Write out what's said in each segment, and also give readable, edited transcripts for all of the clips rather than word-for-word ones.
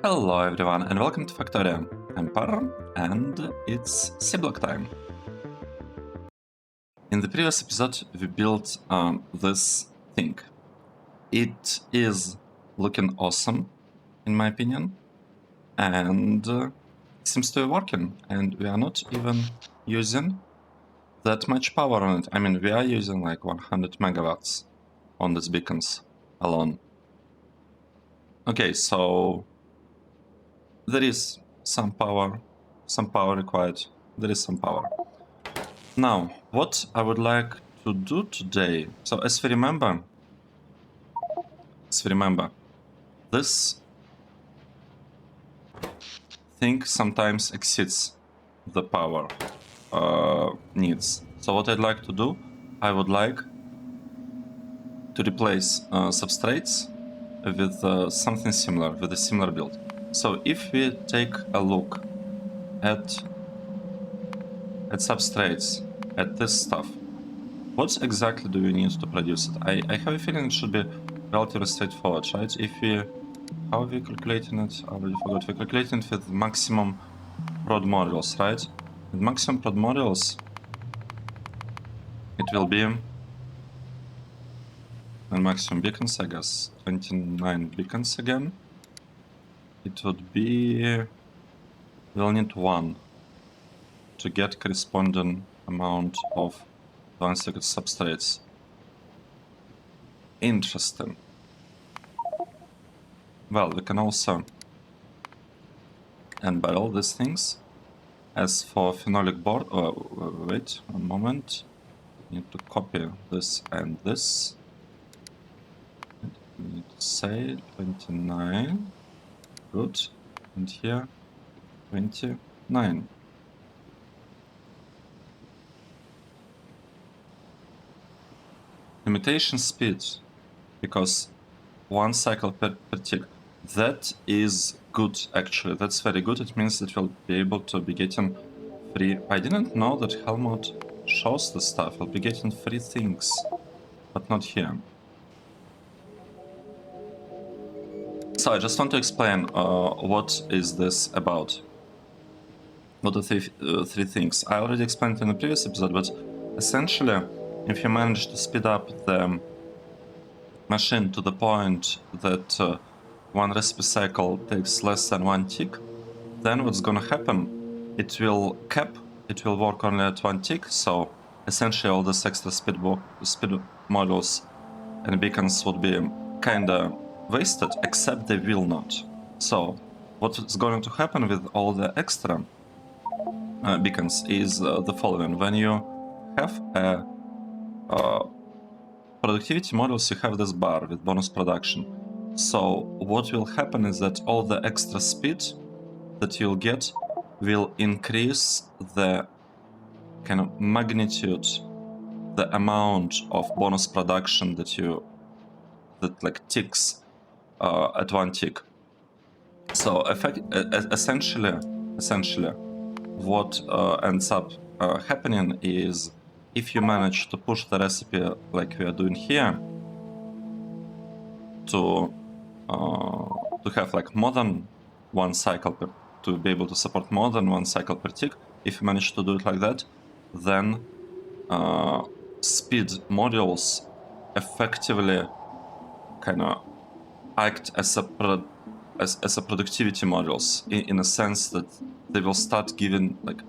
Hello everyone and welcome to Factorio. I'm Par and it's Seablock time. In the previous episode we built this thing. It is looking awesome in my opinion and it seems to be working, and we are not even using that much power on it. I mean, we are using like 100 megawatts on these beacons alone. Okay, so there is some power required. There is some power. Now, what I would like to do today, so as we remember, this thing sometimes exceeds the power needs. So what I'd like to do, I would like to replace substrates with something similar, with a similar build. So if we take a look at substrates, at this stuff, what exactly do we need to produce it? I have a feeling it should be relatively straightforward, right? If we, how are we calculating it? I already forgot. We're calculating it with maximum prod modules, right? With maximum prod modules, it will be, and maximum beacons, I guess, 29 beacons again. It would be, we'll need 1 to get corresponding amount of advanced substrates. Interesting. Well, we can also unbarrel these things. As for phenolic board, wait one moment. Need to copy this and this. We need to say 29. Good. And here 29. Limitation speed, because 1 cycle per tick. That is good, actually. That's very good. It means that we'll be able to be getting free. I didn't know that Helmut shows the stuff. We'll be getting free things, but not here. So I just want to explain what is this about. What are the three things? I already explained in the previous episode, but essentially, if you manage to speed up the machine to the point that 1 recipe cycle takes less than 1 tick, then what's gonna happen? It will work only at 1 tick, so essentially all this extra speed modules and beacons would be kinda wasted, except they will not. So what's going to happen with all the extra beacons is the following. When you have a productivity modules, you have this bar with bonus production. So what will happen is that all the extra speed that you'll get will increase the kind of magnitude, the amount of bonus production that like ticks at 1 tick. So essentially what ends up happening is, if you manage to push the recipe like we are doing here, to have like more than 1 cycle to be able to support more than 1 cycle per tick, if you manage to do it like that, then speed modules effectively kind of act as a productivity modules, in a sense that they will start giving like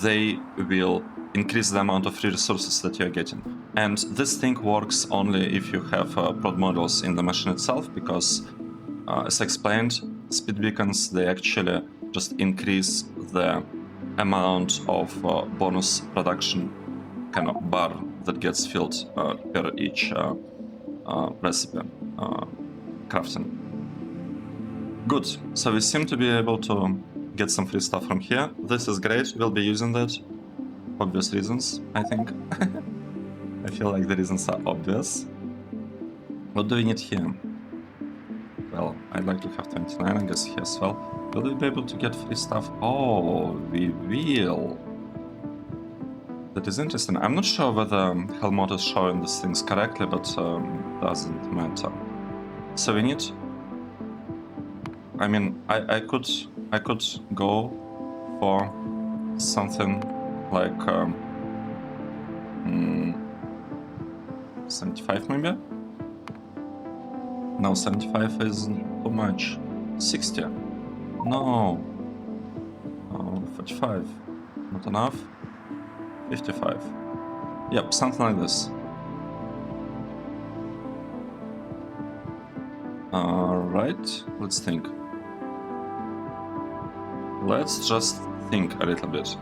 they will increase the amount of free resources that you're getting. And this thing works only if you have prod modules in the machine itself, because as I explained, speed beacons, they actually just increase the amount of bonus production kind of bar that gets filled per each recipe crafting. Good, so we seem to be able to get some free stuff from here. This is great, we'll be using that. Obvious reasons, I think. I feel like the reasons are obvious. What do we need here? Well, I'd like to have 29, I guess, here as well. Will we be able to get free stuff? Oh, we will. That is interesting. I'm not sure whether Helmut is showing these things correctly, but doesn't matter. So we need I mean, I could go for something like 75 maybe. No, 75 is too much. 60. No. 45. Not enough. 55. Yep, something like this. Alright, let's think. Let's just think a little bit.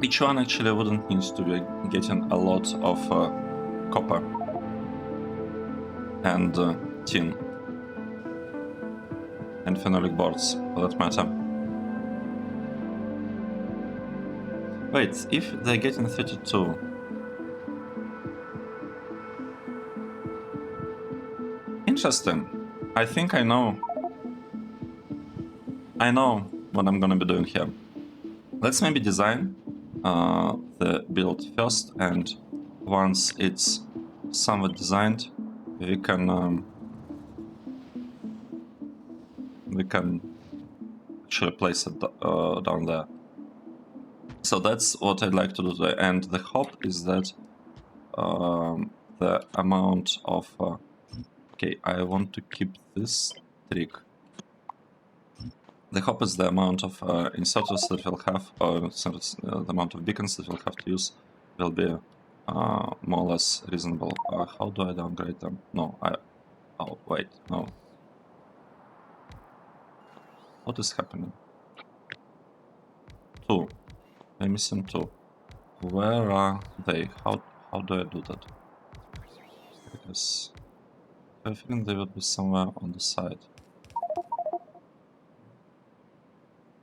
Each one actually wouldn't need to be getting a lot of copper and tin and phenolic boards, for that matter. Wait, if they're getting 32... Interesting. I think I know what I'm gonna be doing here. Let's maybe design the build first, and once it's somewhat designed, we can actually place it down there. So that's what I'd like to do today, and the hope is that the amount of okay, I want to keep this trick. The hope is the amount of inserters that we'll have, or the amount of beacons that we'll have to use will be more or less reasonable. How do I downgrade them? No, oh, wait, no. What is happening? 2. I'm missing 2. Where are they? How do I do that? Because I think they would be somewhere on the side.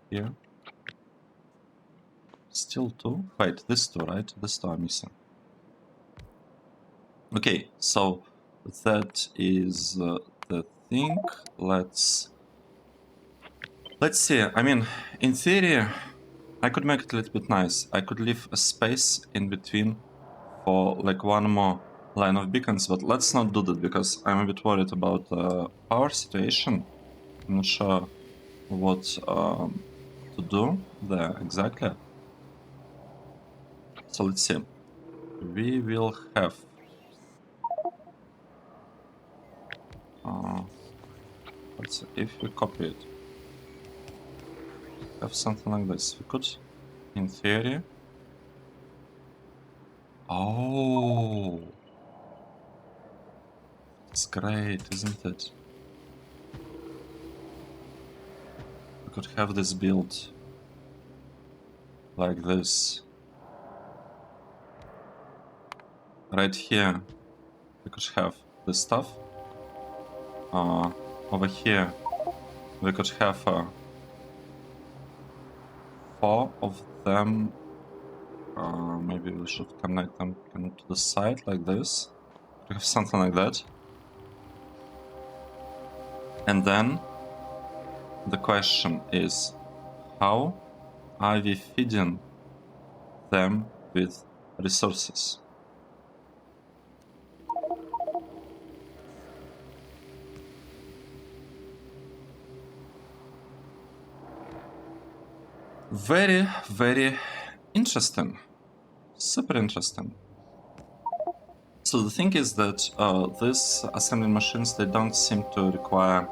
Here. Still 2? Wait, this 2, right? This 2 are missing. Okay, so that is the thing. Let's see. I mean, in theory, I could make it a little bit nice. I could leave a space in between for like one more line of beacons, but let's not do that because I'm a bit worried about the power situation. I'm not sure what to do there exactly. So let's see. We will have let's see if we copy it. Have something like this. We could, in theory. Oh, it's great, isn't it? We could have this build like this. Right here, we could have this stuff. Over here, we could have 4 of them. Maybe we should connect them to the side like this. We have something like that. And then the question is, how are we feeding them with resources? Very, very interesting. Super interesting. So the thing is that these assembly machines, they don't seem to require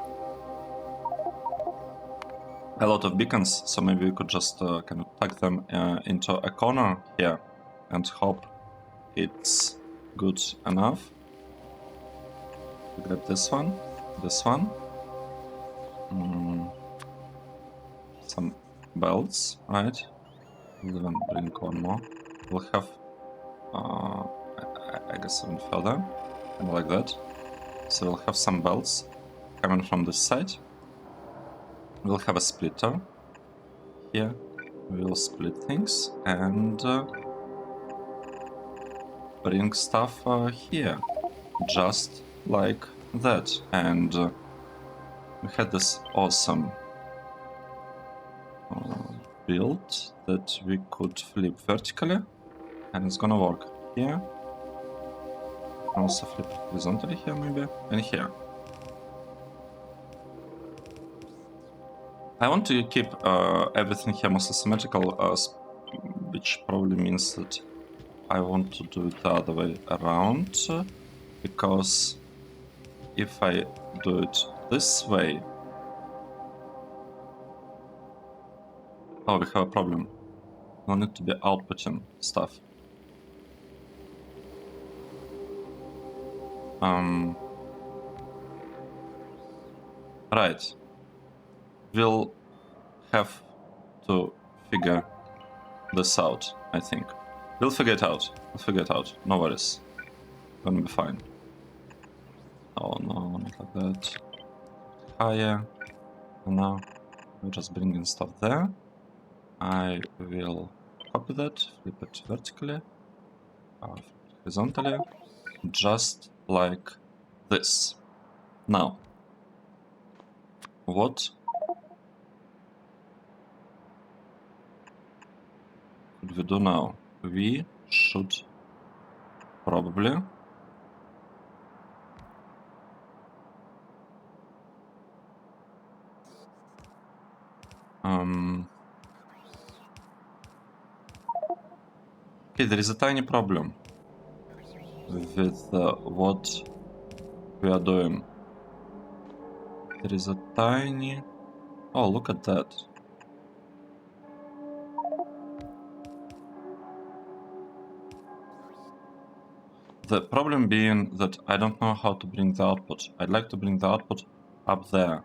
a lot of beacons, so maybe we could just kind of plug them into a corner here and hope it's good enough. We grab this one, some belts, right? We'll even bring one more. We'll have, I guess, even further, kind of like that. So we'll have some belts coming from this side. We'll have a splitter here. We'll split things and bring stuff here, just like that. And we had this awesome build that we could flip vertically, and it's gonna work here. Also flip horizontally here maybe, and here. I want to keep everything here mostly symmetrical, which probably means that I want to do it the other way around, because if I do it this way... Oh, we have a problem. We need to be outputting stuff. Right. We'll have to figure this out, I think. We'll figure it out. We'll figure it out. No worries. Gonna be fine. Oh no, not like that. Higher. And now we're just bringing stuff there. I will copy that, flip it vertically, horizontally, just like this. Now, what could we do now? We should probably okay, there is a tiny problem with what we are doing. There is a tiny... Oh, look at that. The problem being that I don't know how to bring the output. I'd like to bring the output up there,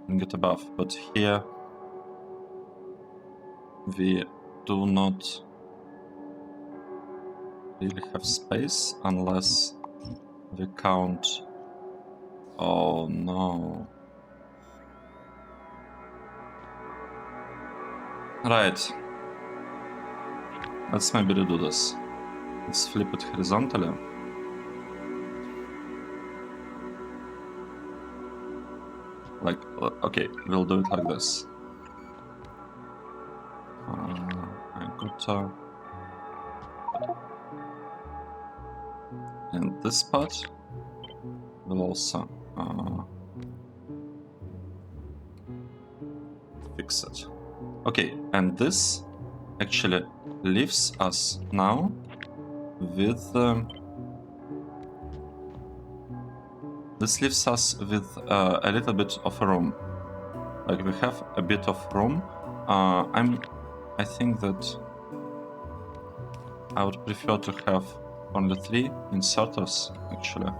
bring it above, but here we do not really have space unless we count... Oh no. Right. Let's maybe redo this. Let's flip it horizontally. Like, okay, we'll do it like this. I got and this part will also fix it. Okay, and this actually leaves us now with this leaves us with a little bit of a room. Like, we have a bit of room. I think that I would prefer to have only 3 inserters, actually.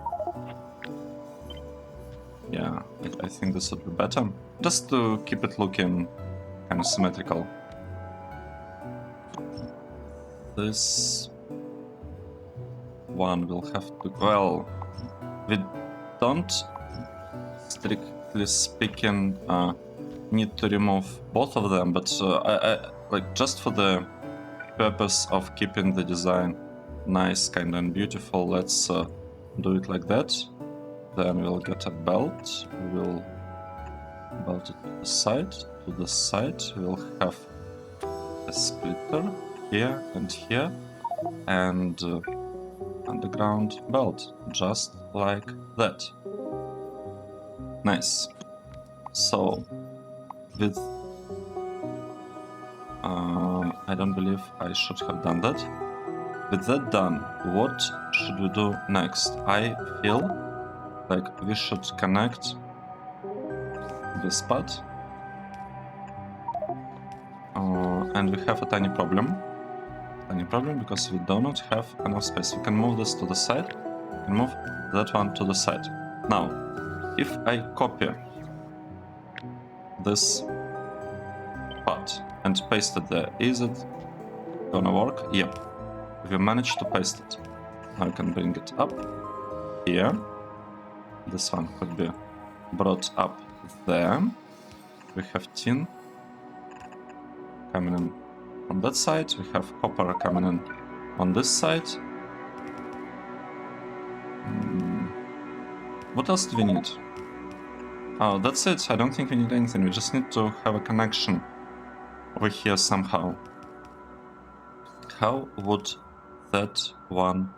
Yeah, I think this would be better. Just to keep it looking kind of symmetrical. This one will have to... Well, we don't, strictly speaking, need to remove both of them, but like, just for the purpose of keeping the design nice, kind of beautiful, let's do it like that. Then we'll get a belt. We'll belt it to the side. To the side, we'll have a splitter here and here, and underground belt, just like that. Nice. So, with I don't believe I should have done that. With that done, what should we do next? I feel like we should connect this part. And we have a tiny problem. Because we do not have enough space. We can move this to the side. We can move that one to the side. Now, if I copy this part and paste it there, is it gonna work? Yep. We managed to paste it. Now I can bring it up here. This one could be brought up there. We have tin coming in on that side. We have copper coming in on this side. What else do we need? Oh, that's it. I don't think we need anything. We just need to have a connection over here somehow. How would that one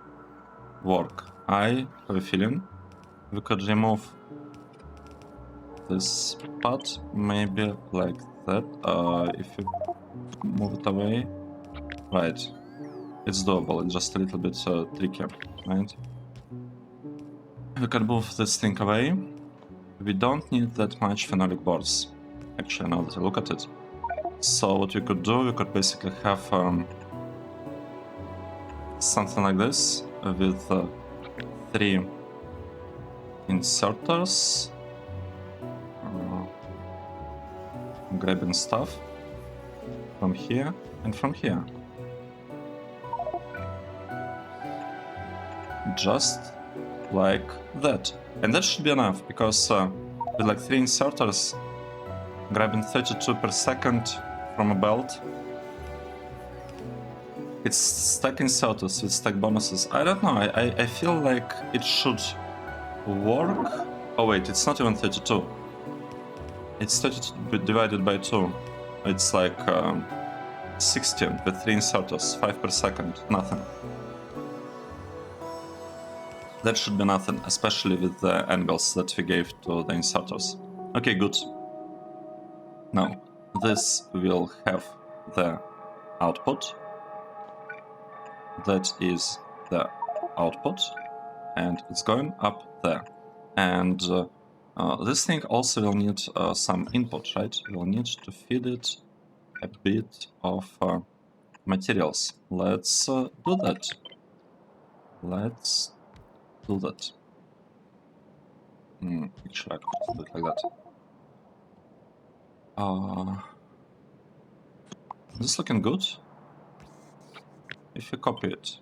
work? I have a feeling we could remove this part maybe like that. If you move it away, right? It's doable. It's just a little bit tricky, right? We can move this thing away. We don't need that much phenolic boards. Actually, now that I look at it. So what we could do, we could basically have something like this with 3 inserters. Grabbing stuff from here and from here. Just like that. And that should be enough, because with like 3 inserters, grabbing 32 per second from a belt, it's stack inserters with stack bonuses. I don't know, I feel like it should work. Oh wait, it's not even 32. It's 32 divided by 2. It's like 16 with 3 inserters, 5 per second, nothing. That should be nothing, especially with the angles that we gave to the inserters. Okay, good. Now, this will have the output. That is the output, and it's going up there. And this thing also will need some input, right? We'll need to feed it a bit of materials. Let's do that. Let's do that. Actually, I could do it like that. This is looking good. If we copy it,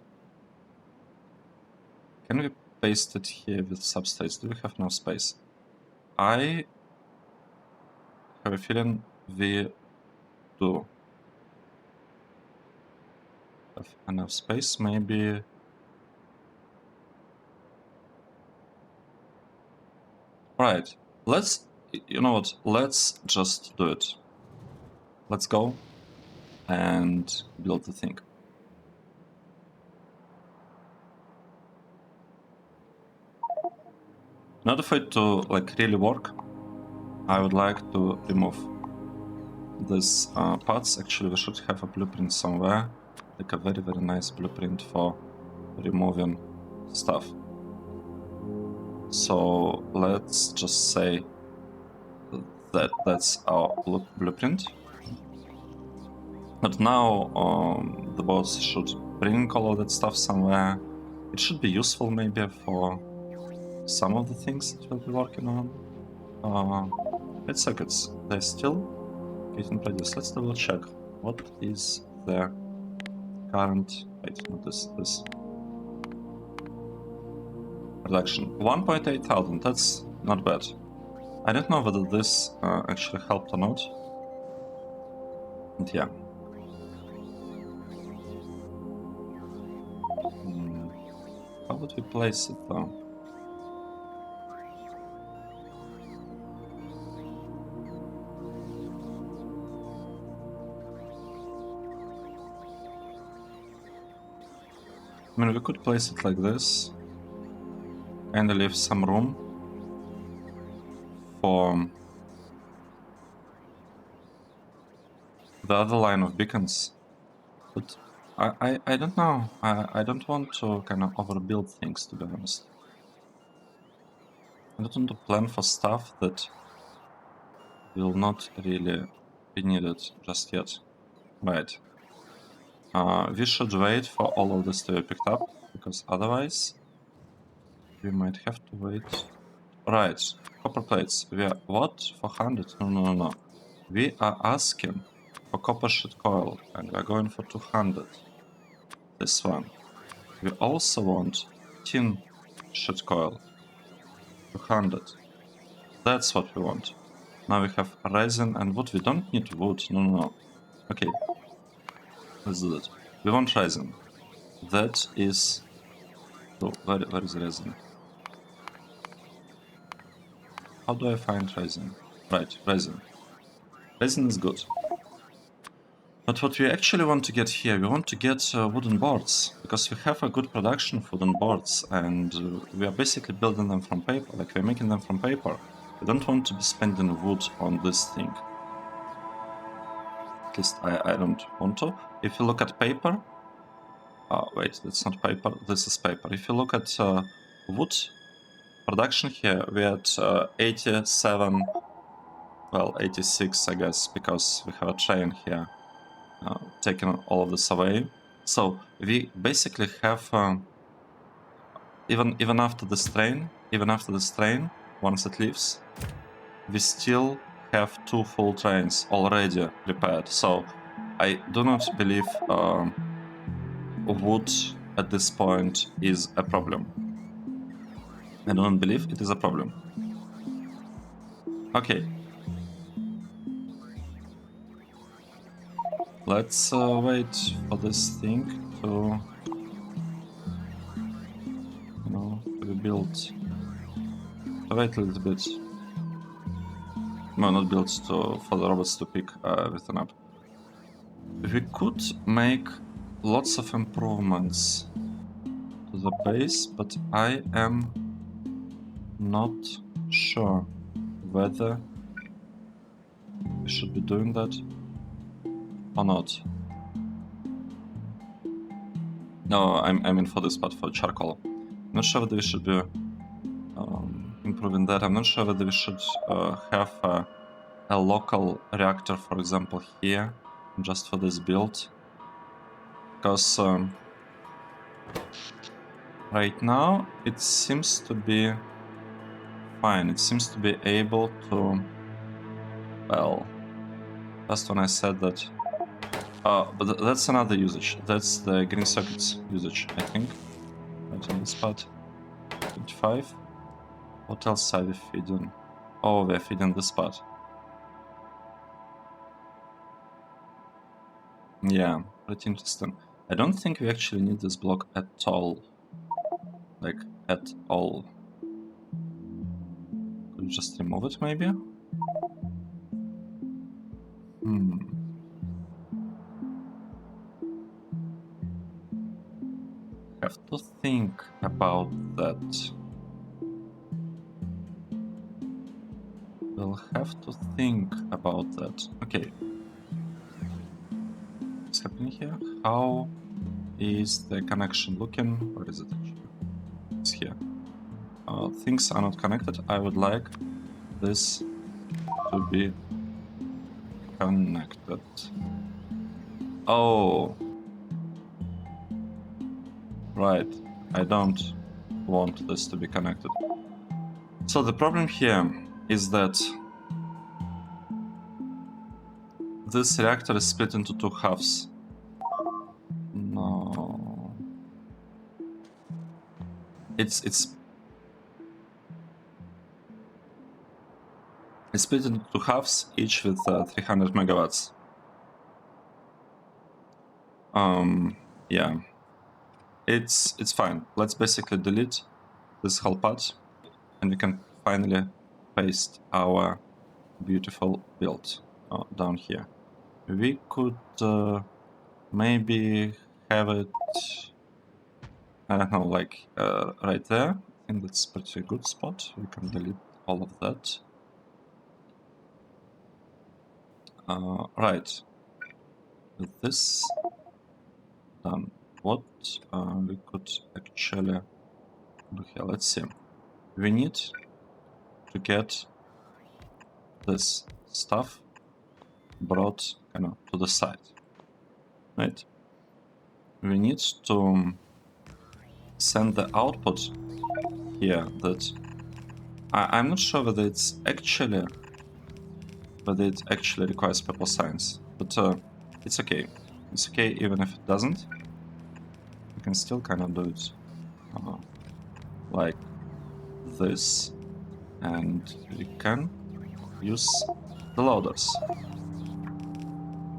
can we paste it here with substrates? Do we have enough space? I have a feeling we do have enough space, maybe. Right, let's, you know what, let's just do it. Let's go and build the thing. In order for it to like really work, I would like to remove these parts. Actually, we should have a blueprint somewhere, like a very nice blueprint for removing stuff. So let's just say that that's our blueprint. But now the boss should bring all of that stuff somewhere. It should be useful maybe for some of the things that we'll be working on. Let's check it. They're still getting produced. Let's double check. What is the current... Wait, not this. Production. 1.8 thousand. That's not bad. I don't know whether this actually helped or not. And yeah. How would we place it though? I mean, we could place it like this and leave some room for the other line of beacons. But I don't know. I don't want to kind of overbuild things, to be honest. I don't want to plan for stuff that will not really be needed just yet. Right. We should wait for all of this to be picked up, because otherwise we might have to wait. Right, copper plates. We are what? 400? No. We are asking for copper sheet coil, and we are going for 200. This one. We also want tin sheet coil. 200. That's what we want. Now we have resin and wood. We don't need wood. No. Okay. Let's do that. We want resin. That is... Oh, where is resin? How do I find resin? Right, resin. Resin is good. But what we actually want to get here, we want to get wooden boards. Because we have a good production of wooden boards, and we are basically building them from paper, like we're making them from paper. I don't want to be spending wood on this thing. At least I don't want to. If you look at paper, wait, that's not paper, this is paper. If you look at wood production here, we're at 87, well, 86, I guess, because we have a train here taking all of this away. So we basically have, even after this train, once it leaves, we still have 2 full trains already prepared. So I do not believe wood at this point is a problem. I don't believe it is a problem. Okay. Let's wait for this thing to, you know, to be built. Wait a little bit. No, not built, for the robots to pick everything up. We could make lots of improvements to the base, but I am not sure whether we should be doing that or not. No, I mean for this part, for charcoal. I'm not sure whether we should be improving that. I'm not sure whether we should have a local reactor, for example, here, just for this build. Because right now it seems to be fine. It seems to be able to, well, just when I said that. But that's another usage. That's the green circuits usage, I think. Right on this part. 25. What else are we feeding? Oh, we're feeding this part. Yeah, pretty interesting. I don't think we actually need this block at all. Like, at all. Could we just remove it, maybe? Have to think about that. We'll have to think about that. Okay. What's happening here? How is the connection looking? Where is it actually? It's here. Things are not connected. I would like this to be connected. Oh. Right. I don't want this to be connected. So the problem here is that this reactor is split into 2 halves. No. It's split into 2 halves, each with 300 megawatts. Yeah. It's fine. Let's basically delete this whole part, and we can finally paste our beautiful build down here. We could maybe have it, I don't know, like right there. I think that's a pretty good spot. We can delete all of that. Right. With this done, what we could actually do here? Let's see. We need to get this stuff brought kind of to the side, right? We need to send the output here. That I'm not sure whether it actually requires purple science, but it's okay. It's okay even if it doesn't. We can still kind of do it like this, and we can use the loaders.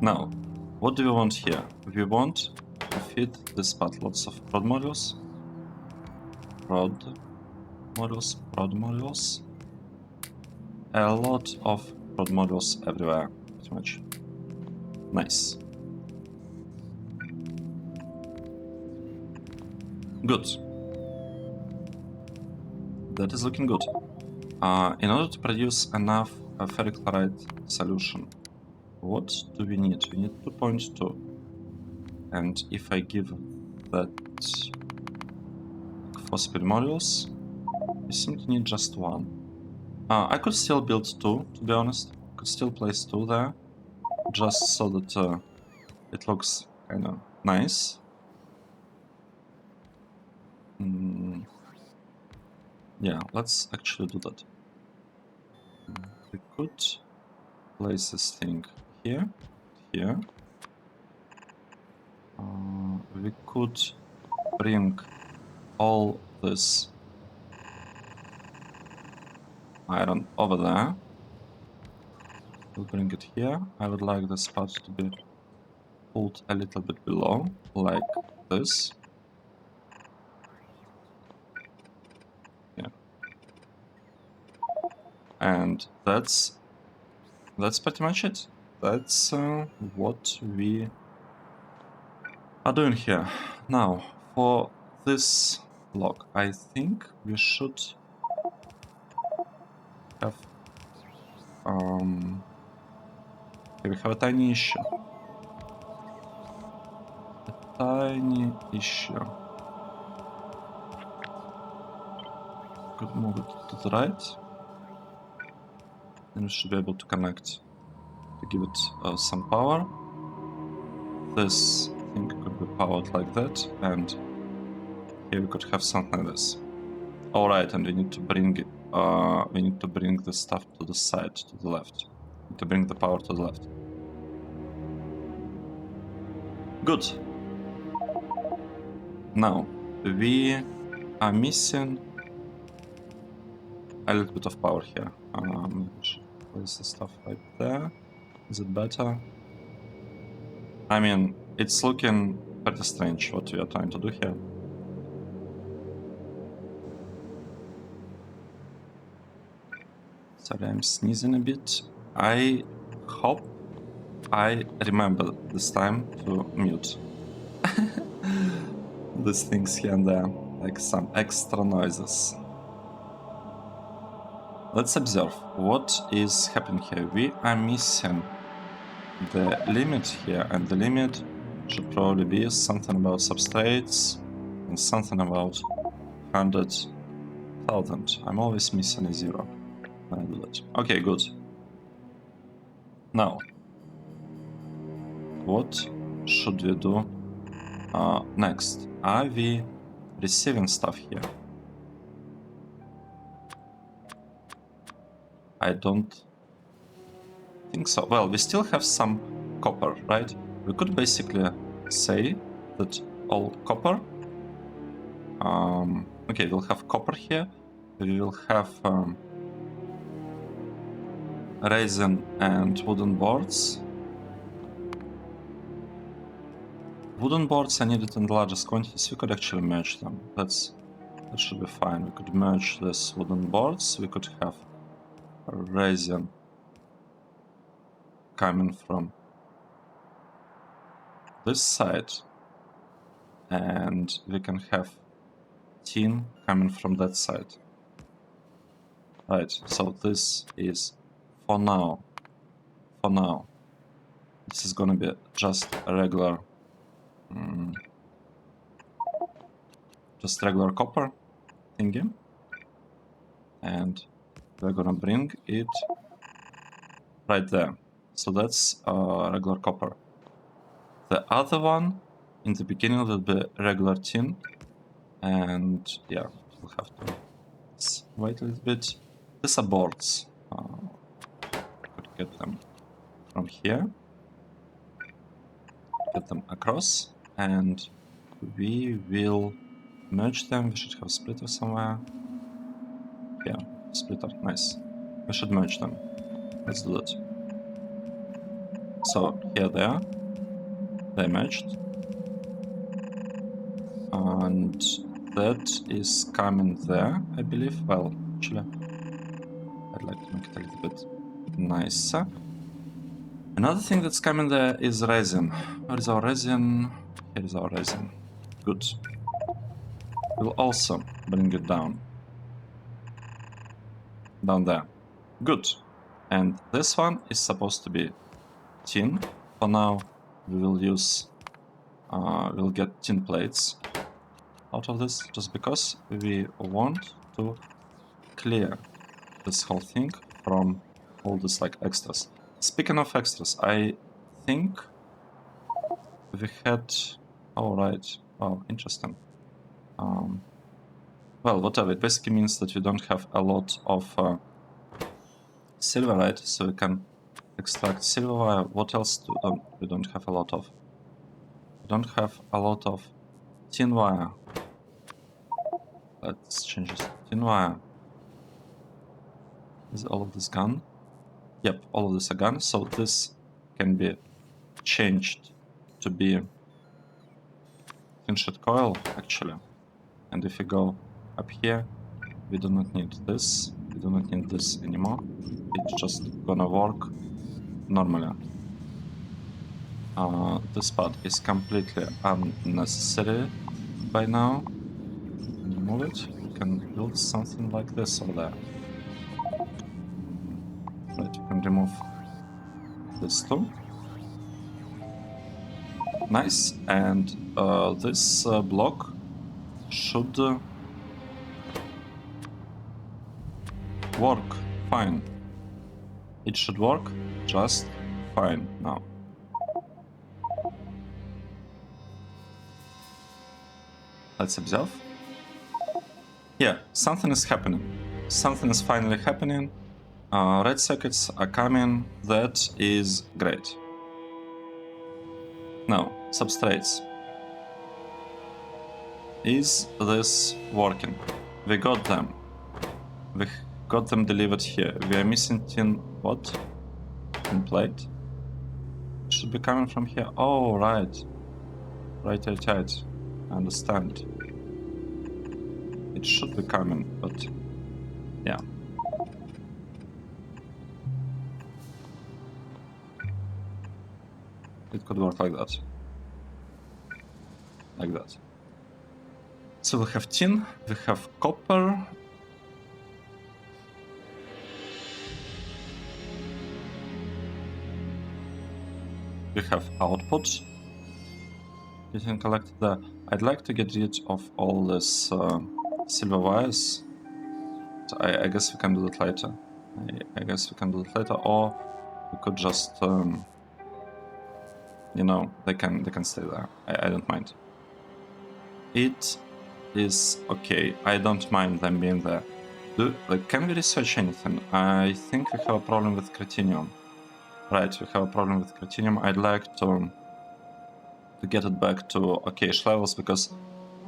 Now, what do we want here? We want to feed this part lots of prod modules. Prod modules. A lot of prod modules everywhere, pretty much. Nice. Good. That is looking good. In order to produce enough ferric chloride solution, what do we need? We need 2.2. And if I give that for speed modules, we seem to need just 1. I could still build 2, to be honest. Could still place 2 there, just so that it looks kind of nice. Yeah, let's actually do that. We could place this thing here, here. We could bring all this iron over there. We'll bring it here. I would like this part to be pulled a little bit below, like this. Yeah. And that's pretty much it. That's what we are doing here. Now, for this block, I think we should have we have a tiny issue. Could move it to the right, and we should be able to connect to give it some power. This thing could be powered like that, and here we could have something like this. All right, and we need to bring the stuff to the side, to the left. We need to bring the power to the left. Good. Now we are missing a little bit of power here. Place the stuff right there. Is it better? I mean, it's looking pretty strange what we are trying to do here. Sorry, I'm sneezing a bit. I hope I remember this time to mute these things here and there, like some extra noises. Let's observe what is happening here. We are missing the limit here, and the limit should probably be something about substrates and something about 100,000. I'm always missing a 0 when I do that. Okay, good. Now, what should we do next? Are we receiving stuff here? I don't think so. Well, we still have some copper, right? We could basically say that all copper. Okay, we'll have copper here. We will have resin and wooden boards. Wooden boards I needed in the largest quantities. We could actually merge them. That should be fine. We could merge these wooden boards. We could have resin coming from this side, and we can have tin coming from that side. Right, so this is for now, this is gonna be just a regular copper thingy, and we're gonna bring it right there. So that's regular copper. The other one in the beginning will be regular tin, and yeah, we'll have to wait a little bit. These are boards. Could get them from here, get them across, and we will merge them. We should have a splitter somewhere. Yeah, splitter, nice. We should merge them. Let's do that. So here they are. They merged. And that is coming there, I believe. Well, actually, I'd like to make it a little bit nicer. Another thing that's coming there is resin. Where is our resin? Here is our resin. Good. We'll also bring it down. down there. Good. And this one is supposed to be tin. For now, we will use, we'll get tin plates out of this, just because we want to clear this whole thing from all this like extras. Speaking of extras, I think we had, oh right, oh interesting. Well, whatever, it basically means that we don't have a lot of silver, right? So we can extract silver wire. What else do we don't have a lot of? We don't have a lot of tin wire. Let's change this to tin wire. Is all of this gone? Yep, all of this are gone. So this can be changed to be thin sheet coil, actually. And if we go up here, we do not need this. We do not need this anymore. It's just gonna work normally. This part is completely unnecessary by now. Remove it. We can build something like this over there. Right, you can remove this too. Nice, and this block should work fine. It should work just fine now. Let's observe. Yeah, something is happening. Something is finally happening. Red circuits are coming. That is great. Now, substrates. Is this working? We got them. We got them delivered here. We are missing tin what? Tin plate. It should be coming from here. Oh, right. Right. I understand. It should be coming, but yeah. It could work like that. Like that. So we have tin, we have copper. We have output. Getting collected there. I'd like to get rid of all this silver wires. So I guess we can do that later. I guess we can do that later, or we could just, you know, they can stay there. I don't mind. It is okay. I don't mind them being there. Can we research anything? I think we have a problem with Cretinium. Right, we have a problem with Cretinium. I'd like to get it back to okay-ish levels, because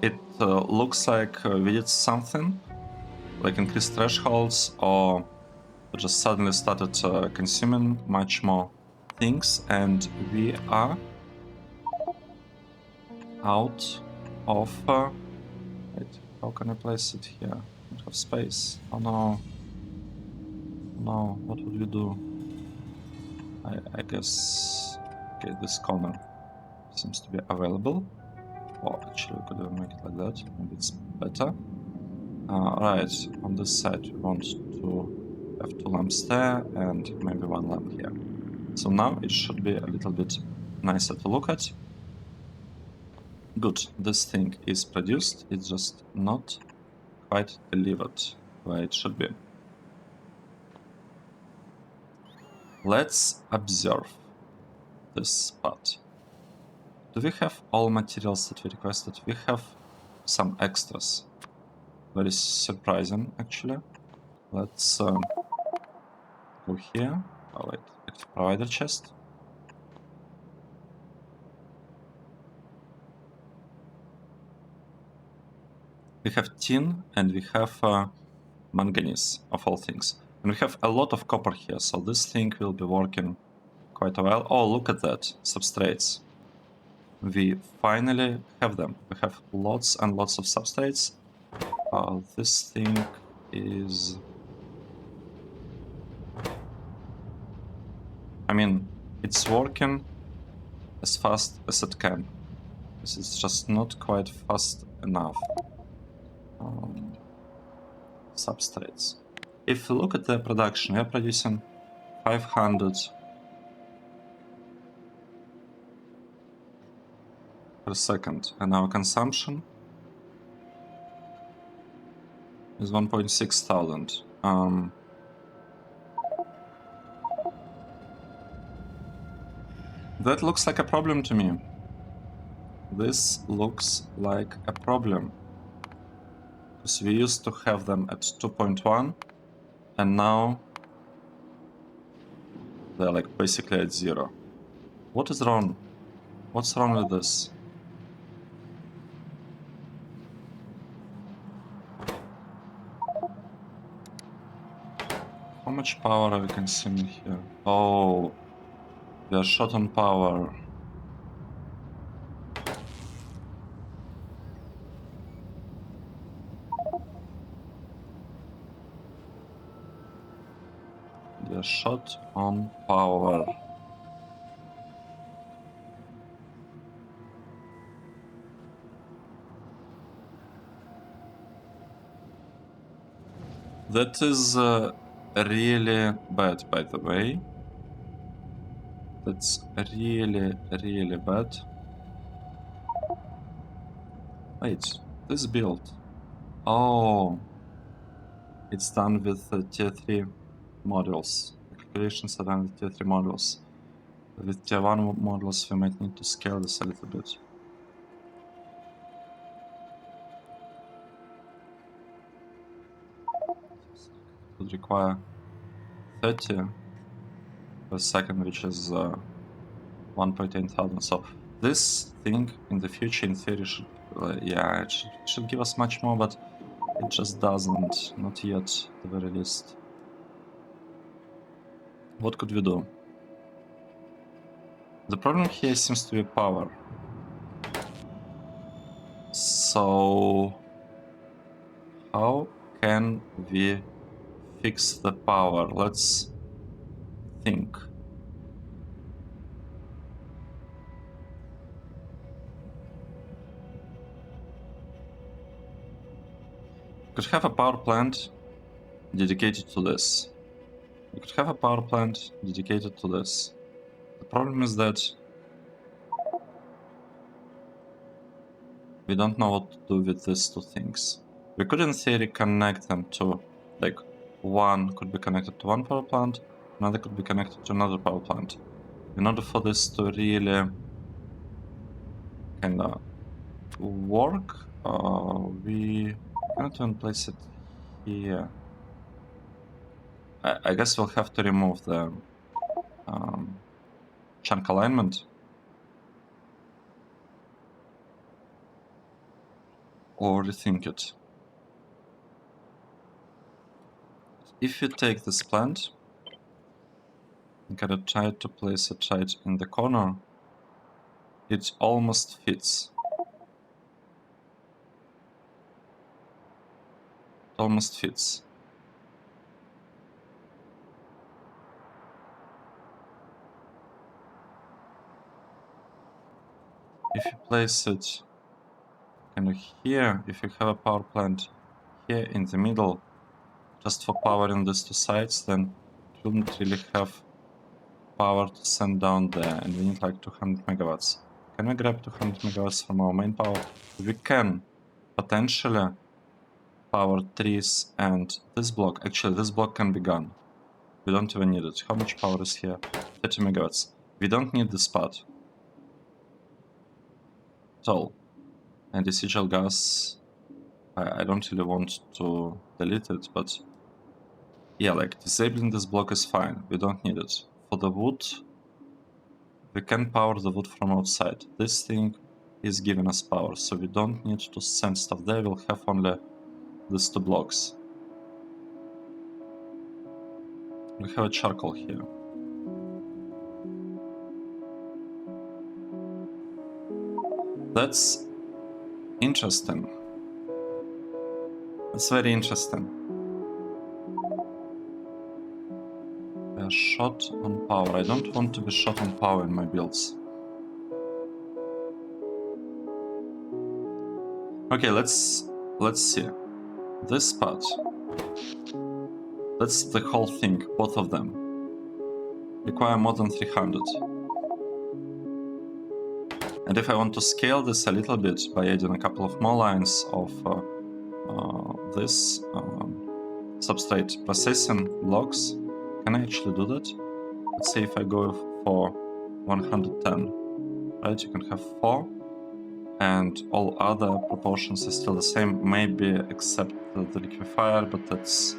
it looks like we did something, like increased thresholds, or we just suddenly started consuming much more things, and we are out of... wait, how can I place it here? I don't have space. Oh no. No, what would we do? I guess... okay, this corner seems to be available. Or actually, we could even make it like that. Maybe it's better. Right, on this side we want to have 2 lamps there and maybe 1 lamp here. So now it should be a little bit nicer to look at. Good, this thing is produced, it's just not quite delivered where it should be. Let's observe this part. Do we have all materials that we requested? We have some extras. Very surprising, actually. Let's go here. Oh wait, active provider chest. We have tin and we have manganese, of all things. And we have a lot of copper here, so this thing will be working quite a while. Oh, look at that, substrates. We finally have them. We have lots and lots of substrates. This thing is... I mean, it's working as fast as it can. This is just not quite fast enough. Substrates. If you look at the production, we are producing 500 per second, and our consumption is 1.6 thousand. That looks like a problem to me. This looks like a problem. Because we used to have them at 2.1, and now they're like basically at 0. What is wrong? What's wrong with this? How much power are we consuming here? Oh, we are short on power. We are short on power. That is really bad, by the way. That's really, really bad. Wait, this build. Oh, it's done with tier 3 modules. The calculations are done with tier 3 modules. With tier 1 modules, we might need to scale this a little bit. It would require 30 per second, which is 1.8 thousand. So this thing in the future, in theory, should yeah, it should give us much more, but it just doesn't. Not yet, at the very least. What could we do? The problem here seems to be power. So how can we fix the power? Let's think. Could have a power plant dedicated to this. We could have a power plant dedicated to this. The problem is that we don't know what to do with these two things. We could in theory connect them to, like, one could be connected to one power plant, another could be connected to another power plant. In order for this to really kinda work, we cannot even place it here. I guess we'll have to remove the chunk alignment. Or rethink it. If you take this plant and kind of try to place it right in the corner, it almost fits. It almost fits. If you place it kind of here, if you have a power plant here in the middle, just for powering these two sides, then it wouldn't really have power to send down there, and we need like 200 megawatts. Can we grab 200 megawatts from our main power? We can potentially power trees and this block. Actually, this block can be gone. We don't even need it. How much power is here? 30 megawatts. We don't need this part at all. And residual gas, I don't really want to delete it, but yeah, like disabling this block is fine. We don't need it. For the wood, we can power the wood from outside. This thing is giving us power, so we don't need to send stuff there. We'll have only these two blocks. We have a charcoal here. That's interesting. That's very interesting. We are short on power. I don't want to be short on power in my builds. Okay, let's see. This part That's the whole thing, both of them. Require more than 300. And if I want to scale this a little bit by adding a couple of more lines of this substrate processing blocks, can I actually do that? Let's say if I go for 110, right? You can have 4, and all other proportions are still the same, maybe except the liquefier, but that's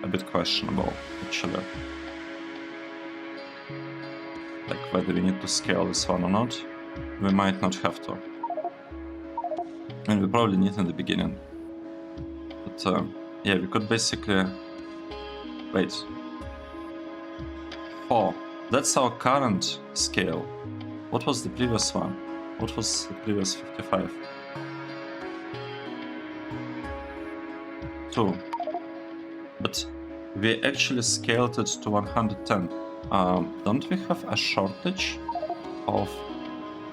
a bit questionable, actually. Like whether we need to scale this one or not. We might not have to. And we probably need in the beginning. But yeah, we could basically... Wait. 4. That's our current scale. What was the previous one? What was the previous 55? 2. But we actually scaled it to 110. Don't we have a shortage of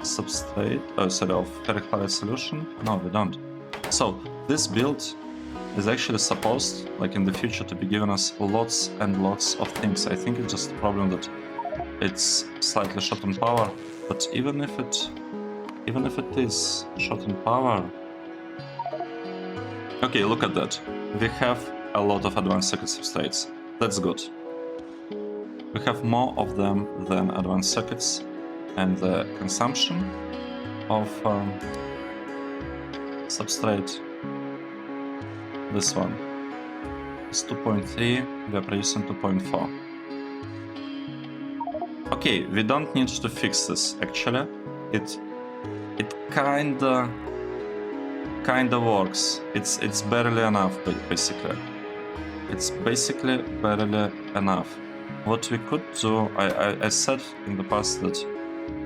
substrate, of ferric chloride solution? No, we don't. So this build is actually supposed, like in the future, to be giving us lots and lots of things. I think it's just a problem that it's slightly short on power, but even if it is short on power... Okay, look at that. We have a lot of advanced circuit substrates. That's good. We have more of them than advanced circuits, and the consumption of substrate, this one, is 2.3, we are producing 2.4. Okay, we don't need to fix this, actually. It kinda works. It's barely enough, basically. It's basically barely enough. What we could do, I said in the past that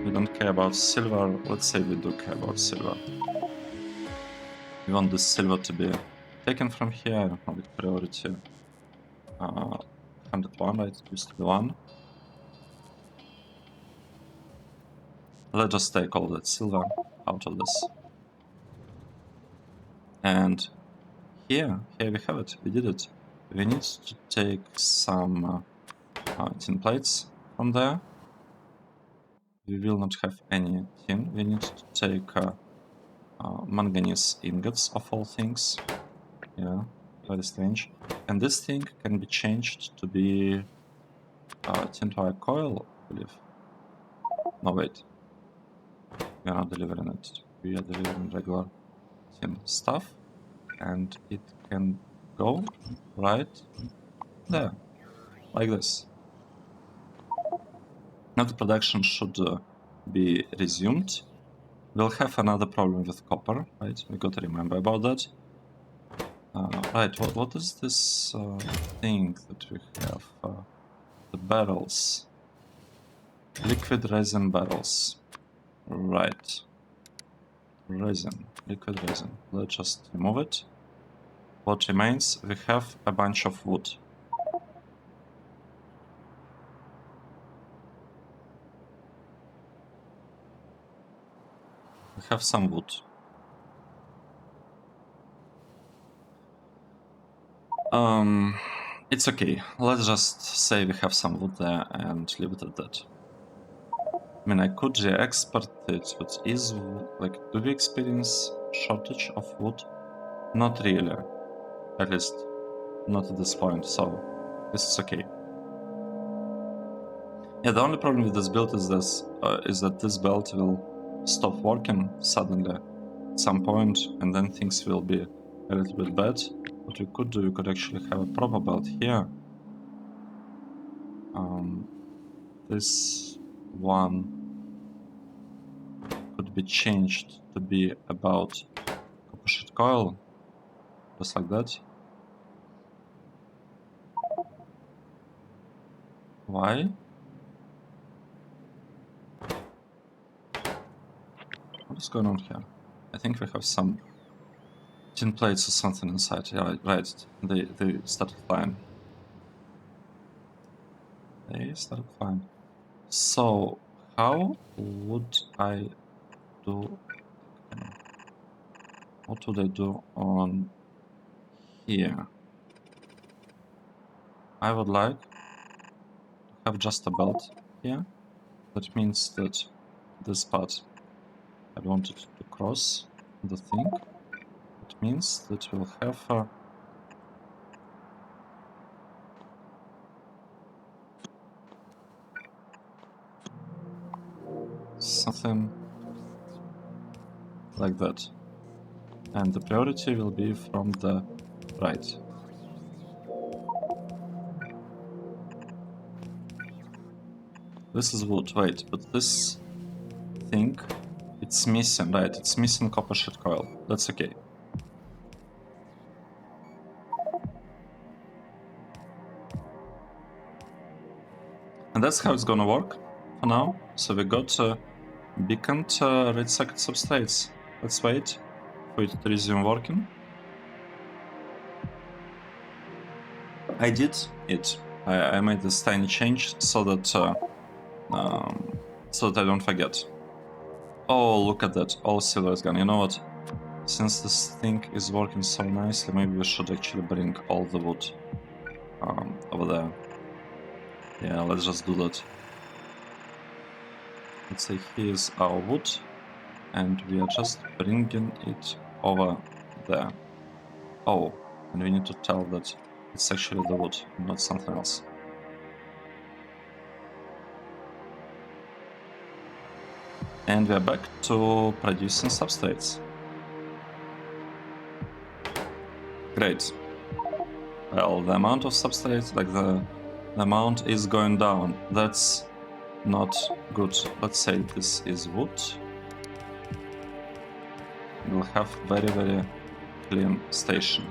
we don't care about silver. Let's say we do care about silver. We want this silver to be taken from here. I don't know, with priority 101, right? It used to be 1. Let's just take all that silver out of this. And here we have it. We did it. We need to take some tin plates from there. We will not have any tin. We need to take manganese ingots of all things. Yeah, very strange. And this thing can be changed to be tin wire coil, I believe. No, wait. We are not delivering it. We are delivering regular tin stuff. And it can go right there, like this. Now the production should be resumed. We'll have another problem with copper, right? We got to remember about that. Right, what is this thing that we have? The barrels. Liquid resin barrels. Right. Resin. Liquid resin. Let's just remove it. What remains? We have a bunch of wood. We have some wood. It's okay. Let's just say we have some wood there and leave it at that. I mean, I could re-export it, but is, like, do we experience shortage of wood? Not really. At least, not at this point, so this is okay. Yeah, the only problem with this build is that this belt will stop working suddenly at some point, and then things will be a little bit bad. What we could do, we could actually have a proper belt here. This one could be changed to be about copper sheet coil, just like that. Why? What is going on here? I think we have some tin plates or something inside. Yeah, right. They started flying. They started flying. So how would I do? What would I do on here? I would like to have just a belt here. That means that this part I wanted to cross the thing. It means that we'll have something like that. And the priority will be from the right. This is wood, wait, but this thing, it's missing, right? It's missing copper sheet coil. That's okay. And that's how it's gonna work for now. So we got beaconed red socket substrates. Let's wait for it to resume working. I did it. I made this tiny change so that I don't forget. Oh, look at that! All silver is gone. You know what? Since this thing is working so nicely, maybe we should actually bring all the wood over there. Yeah, let's just do that. Let's say here's our wood, and we are just bringing it over there. Oh, and we need to tell that it's actually the wood, not something else. And we are back to producing substrates. Great. Well, the amount of substrates, like the amount is going down. That's not good. Let's say this is wood. We'll have very clean station.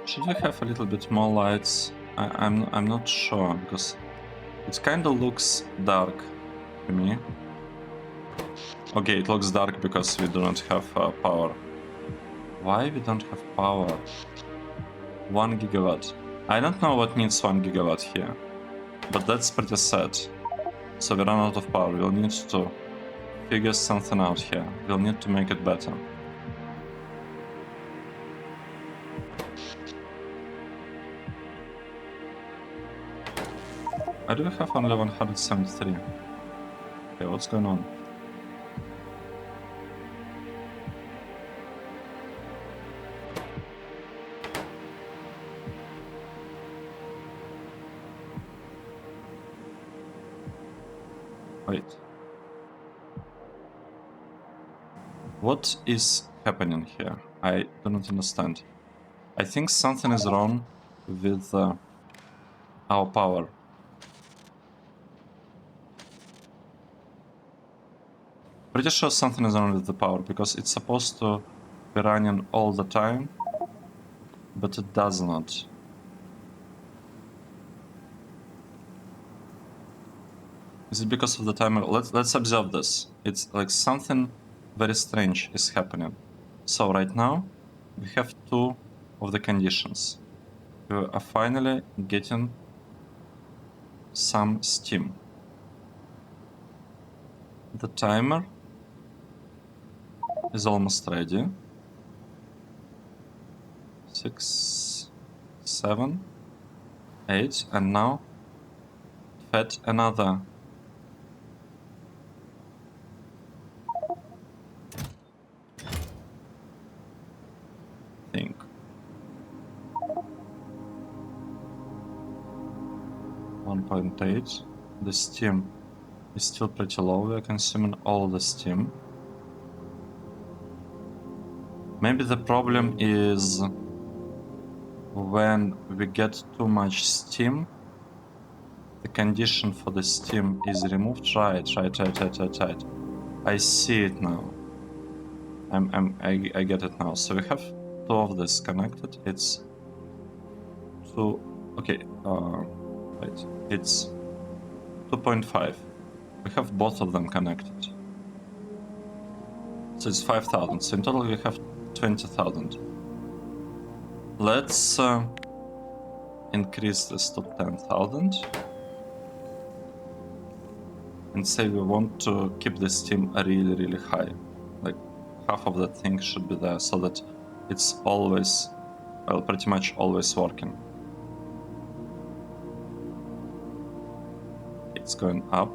Should we have a little bit more lights? I'm not sure, because it kind of looks dark to me. Okay, it looks dark because we do not have power. Why we don't have power? 1 gigawatt. I don't know what needs 1 gigawatt here, but that's pretty sad. So we run out of power. We'll need to figure something out here. We'll need to make it better. I do have only 173. Okay, what's going on? Wait. What is happening here? I do not understand. I think something is wrong with our power. Pretty sure something is wrong with the power, because it's supposed to be running all the time, but it does not. Is it because of the timer? Let's observe this. It's like something very strange is happening. So right now we have 2 of the conditions. We are finally getting some steam. The timer is almost ready. 6, 7, 8, and now fed another thing. 1.8. The steam is still pretty low. We are consuming all the steam. Maybe the problem is when we get too much steam, the condition for the steam is removed. Right. I see it now. I get it now. So we have 2 of this connected. It's 2. Okay. Wait. It's 2.5. We have both of them connected. So it's 5,000. So in total we have 20,000. Let's increase this to 10,000. and say we want to keep the steam really, really high. Like half of that thing should be there so that it's always, well, pretty much always working. It's going up.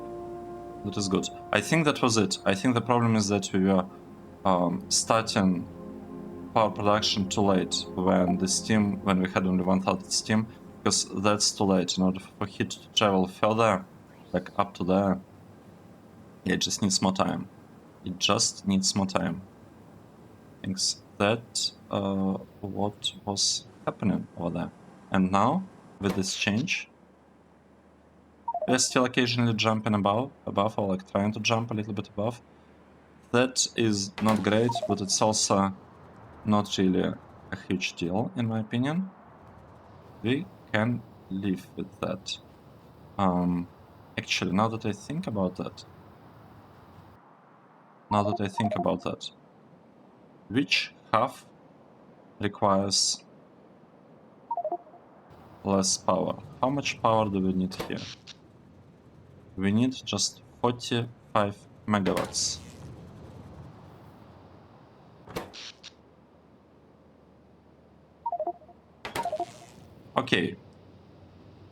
That is good. I think that was it. I think the problem is that we were starting power production too late when we had only 1000 steam, because that's too late. In order for heat to travel further, like up to there, it just needs more time. It just needs more time. Thinks that what was happening over there. And now, with this change, we're still occasionally jumping above or like trying to jump a little bit above. That is not great, but it's also not really a huge deal, in my opinion. We can live with that. Actually, now that I think about that, which half requires less power? How much power do we need here? We need just 45 megawatts.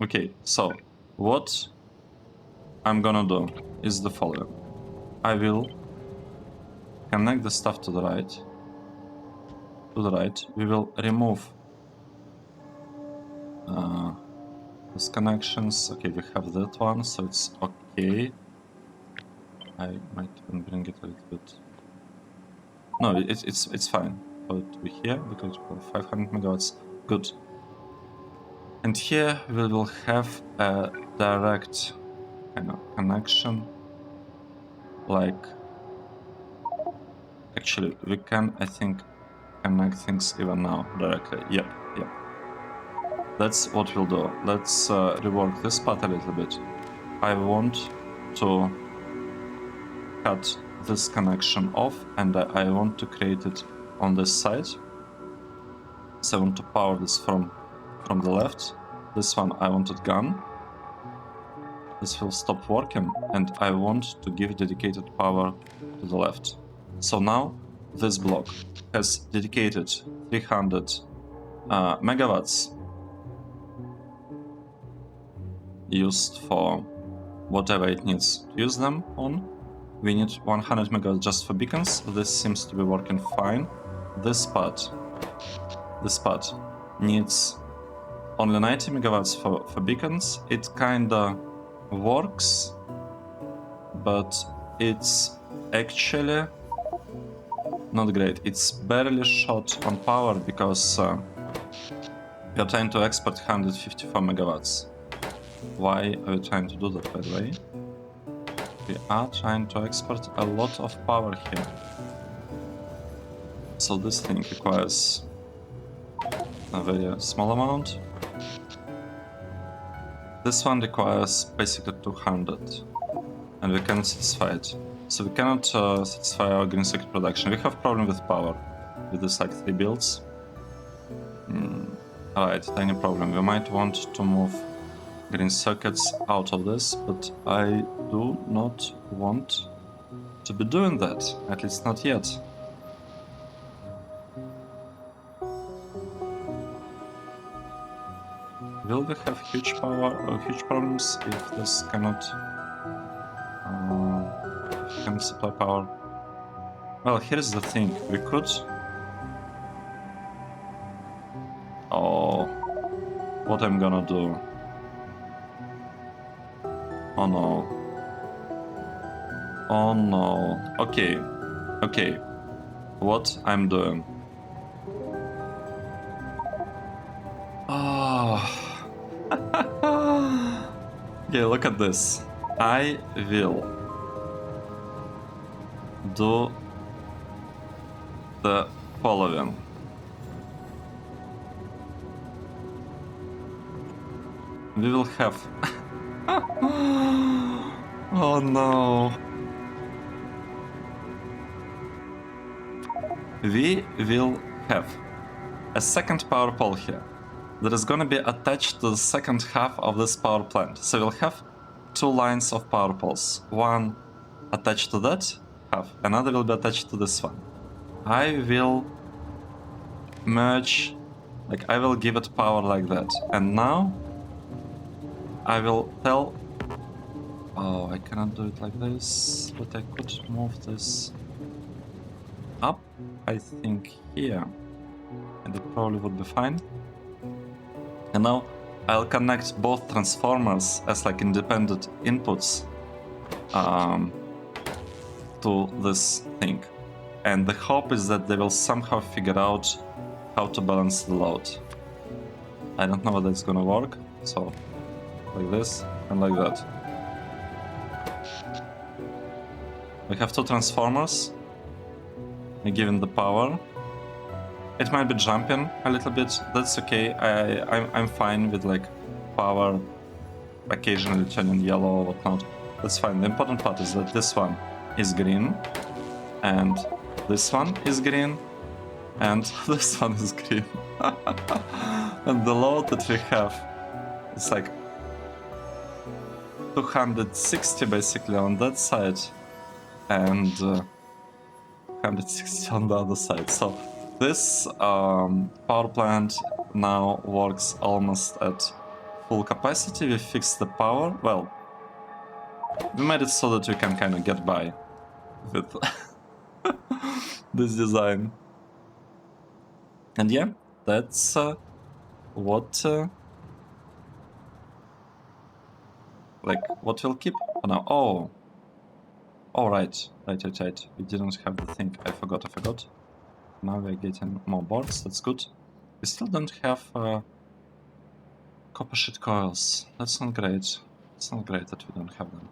Okay, so what I'm gonna do is the following. I will connect the stuff to the right. We will remove these connections. Okay, we have that one, so it's okay. I might even bring it a little bit. No, it's fine. But we here because we have 500 megawatts. Good. And here we will have a direct kind of connection. Like, actually, we can, I think, connect things even now directly. Yep. That's what we'll do. Let's rework this part a little bit. I want to cut this connection off, and I want to create it on this side. So I want to power this from the left. This one I want it gone. This will stop working, and I want to give dedicated power to the left. So now this block has dedicated 300 megawatts used for whatever it needs to use them on. We need 100 megawatts just for beacons. This seems to be working fine. This part needs only 90 megawatts for beacons. It kinda works, but it's actually not great. It's barely short on power because we are trying to export 154 megawatts. Why are we trying to do that, by the way? We are trying to export a lot of power here. So this thing requires a very small amount. This one requires basically 200, and we cannot satisfy it. So we cannot satisfy our green circuit production. We have problem with power with this like 3 builds. Alright, tiny problem. We might want to move green circuits out of this, but I do not want to be doing that, at least not yet. Will we have huge problems if this cannot supply power? Well, here's the thing. We could... Oh, what I'm gonna do? Oh no. Oh no. Okay. What I'm doing? Oh. Okay, look at this. I will do the following. We will have... Oh no. We will have a second power pole here that is gonna be attached to the second half of this power plant. So we'll have two lines of power poles. One attached to that half, another will be attached to this one. I will merge, like I will give it power like that. And now I will tell, oh, I cannot do it like this, but I could move this up, I think here, and it probably would be fine. And now I'll connect both transformers as like independent inputs to this thing. And the hope is that they will somehow figure out how to balance the load. I don't know whether it's gonna work, so like this and like that. We have two transformers, given the power. It might be jumping a little bit, that's okay. I'm fine with like power occasionally turning yellow or whatnot. That's fine. The important part is that this one is green, and this one is green, and this one is green. And the load that we have is like 260 basically on that side, and 160 on the other side. So this power plant now works almost at full capacity. We fixed the power. Well, we made it so that we can kind of get by with this design. And yeah, that's what we'll keep for now. Oh, right. We didn't have the thing. I forgot. Now we're getting more boards. That's good. We still don't have copper sheet coils. That's not great. It's not great that we don't have them.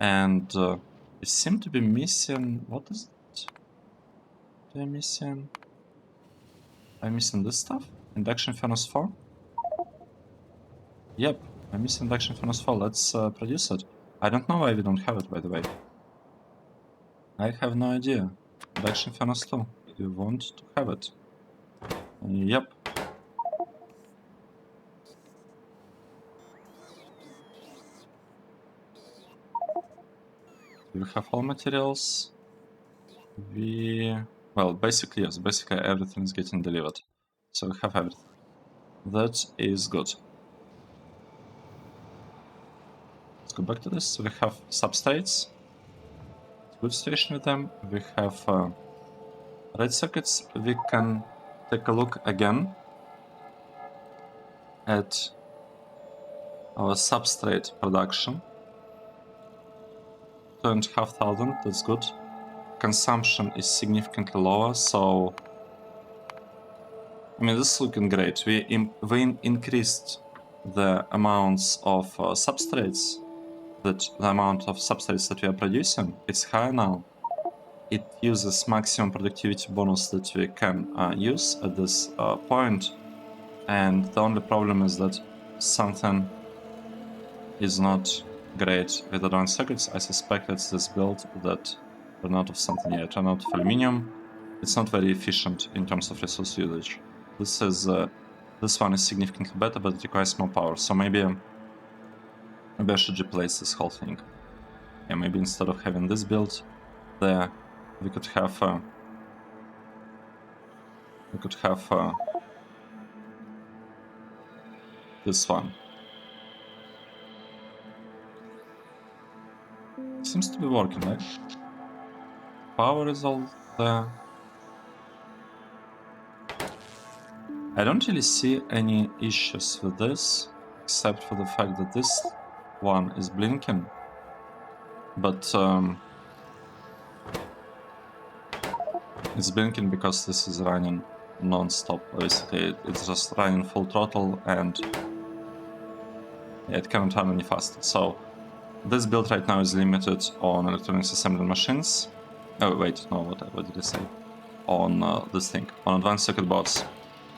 And we seem to be missing. What is it? I'm missing this stuff? Induction furnace 4? Yep, I'm missing induction furnace 4. Let's produce it. I don't know why we don't have it, by the way. I have no idea. Induction furnace 2. You want to have it. Yep. We have all materials. Well, basically, yes. Basically, everything is getting delivered. So we have everything. That is good. Let's go back to this. We have substrates. Good situation with them. We have red circuits. We can take a look again at our substrate production. 2,500, that's good. Consumption is significantly lower, so I mean, this is looking great. We increased the amounts of substrates, the amount of substrates that we are producing. It's higher now. It uses maximum productivity bonus that we can use at this point, and the only problem is that something is not great with advanced circuits. I suspect it's this build that ran out of something. Yeah, it ran out of aluminium. It's not very efficient in terms of resource usage. This one is significantly better, but it requires more power. So maybe I should replace this whole thing. Yeah, maybe instead of having this build there, we could have this one. Seems to be working, right? Power is all there. I don't really see any issues with this, except for the fact that this one is blinking. But it's blinking because this is running non-stop. Basically, it's just running full throttle, and it cannot run any faster. So this build right now is limited on electronics assembly machines. Oh wait, no, what did I say? On this thing, on advanced circuit boards.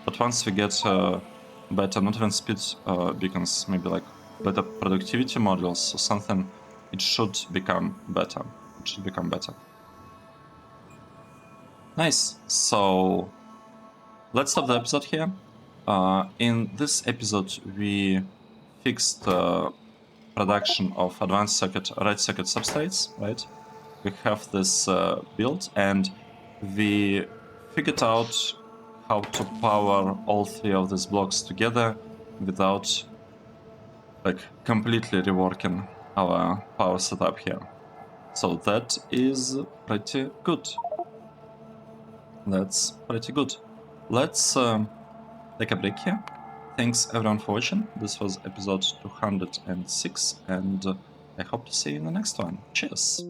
But once we get better, not even speed beacons, maybe like better productivity modules or something, it should become better. Nice. So let's stop the episode here. In this episode, we fixed production of advanced circuit, right circuit substrates, right? We have this build, and we figured out how to power all three of these blocks together without like completely reworking our power setup here. So that is pretty good. That's pretty good. Let's take a break here. Thanks everyone for watching. This was episode 206, and I hope to see you in the next one. Cheers!